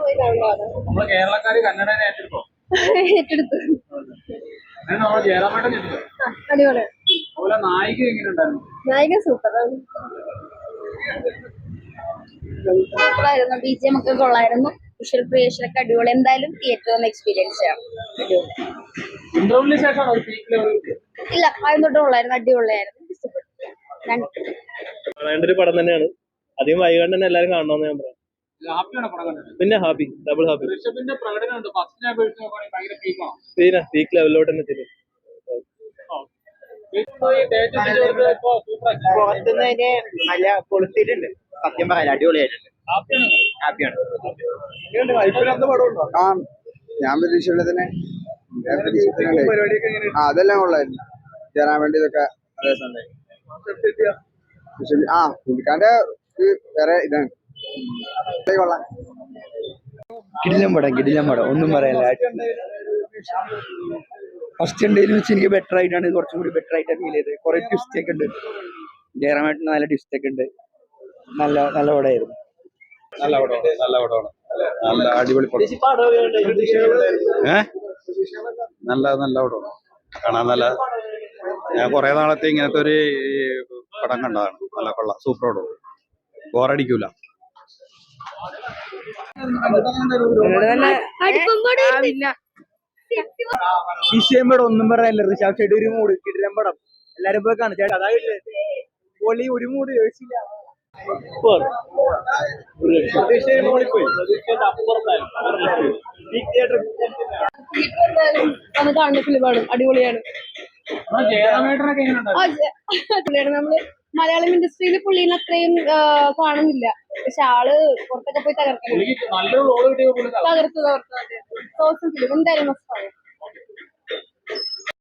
പോയി കാണുന്നതാണ്. നമ്മള് കേരളക്കാര് കന്നഡനെ ഏറ്റെടുത്തോ? ഏറ്റെടുത്തു. നമ്മള് ജയറാമേട്ടൻ അടിപൊളിയാണ്. അതുപോലെ നായിക എങ്ങനെയുണ്ടായിരുന്നു? നായിക സൂപ്പറാണ്. സൂപ്പറായിരുന്നു. BGM ഒക്കെ കൊള്ളായിരുന്നു. വിഷ്വൽ ക്രിയേഷൻ ഒക്കെ അടിപൊളി. എന്തായാലും തിയേറ്ററിൽ ഒന്ന് എക്സ്പീരിയൻസ് ചെയ്യണം. ഇന്റർവ്യൂവിന് ശേഷമാണോ പീക്ക് ലെവൽ? ഇല്ല, ആദ്യം തൊട്ട് കൊള്ളായിരുന്നു. അടിപൊളിയായിരുന്നു. ഇഷ്ടപ്പെട്ടു. ഒരു പടം തന്നെയാണ്. അധികം വൈകാണ്ട് തന്നെ എല്ലാവരും കാണണമെന്ന് ഞാൻ പറയാം. ഹാപ്പിയാണോ പടം കണ്ടത്? പിന്നെ ഹാപ്പി, ഡബിൾ ഹാപ്പി. ഋഷഭിന്റെ പ്രകടനമുണ്ട് ഫസ്റ്റിനെ അപേക്ഷിച്ച് നോക്കുകയാണെങ്കിൽ ഭയങ്കര പീക്കാണ്. പിന്നെ പീക്ക് ലെവലിലോട്ട് തന്നെ എത്തിയത്. പുറത്തുനിന്ന് നല്ല കൊളുത്തിട്ടുണ്ട്. സത്യം പറയാൻ അടിപൊളിയായിട്ടുണ്ട്. ഹാപ്പിയാണ്. ഞാൻ പ്രതീക്ഷയുള്ള തന്നെ അതെല്ലാം കൊള്ളായിരുന്നു. ചേരാൻ വേണ്ടി ഇതൊക്കെ അതേ സമയം പുള്ളിക്കാന്റെ വേറെ ഇതാണ്. കൊള്ളാം. കിടിലം പടം ഒന്നും പറയാനില്ല. ഫസ്റ്റ് ഡേയിൽ വെച്ച് എനിക്ക് ബെറ്റർ ആയിട്ടാണ്, കുറച്ചും കൂടി ബെറ്റർ ആയിട്ടാണ് ഫീൽ ചെയ്തത്. കുറെ ട്വിസ്റ്റ് ഒക്കെ ഉണ്ട്. ജയറാമേട്ടന് നല്ല ട്വിസ്റ്റ് ഒക്കെ ഉണ്ട്. നല്ല പടമായിരുന്നു. നല്ല പടമാണ്. നല്ല അടിപൊളി പടം. നല്ല പടമാണ് കാണാൻ. ഞാൻ കുറെ നാളത്തെ ഇങ്ങനത്തെ ഒരു പടം കണ്ടതാണ്. നല്ല കൊള്ളാം. സൂപ്പർ പടം. ബോറടിക്കൂല. വിഷയം ഒന്നും പറയാനില്ല. ഋഷാബ് ഷെട്ടി ഒരു മൂഡ് കിടിലം പടം. എല്ലാരും പോയി കാണും ചേട്ടാ. അതാ പൊളി. ഒരു മൂഡ് ചോദിച്ചില്ല. കാണുന്ന ഫിലിമാണ്. അടിപൊളിയാണ്. ജയറാമേട്ടനൊക്കെ എങ്ങനെയുണ്ടായിരുന്നു? നമ്മള് മലയാളം ഇൻഡസ്ട്രിയിൽ പുള്ളീനെ അത്രയും കാണുന്നില്ല. പക്ഷെ ആള് പുറത്തൊക്കെ പോയി തകർക്കുന്നു. നല്ലൊരു റോള് കിട്ടിയ തകർത്തു. സോഷ്യൽ ഫിലിം എന്തായാലും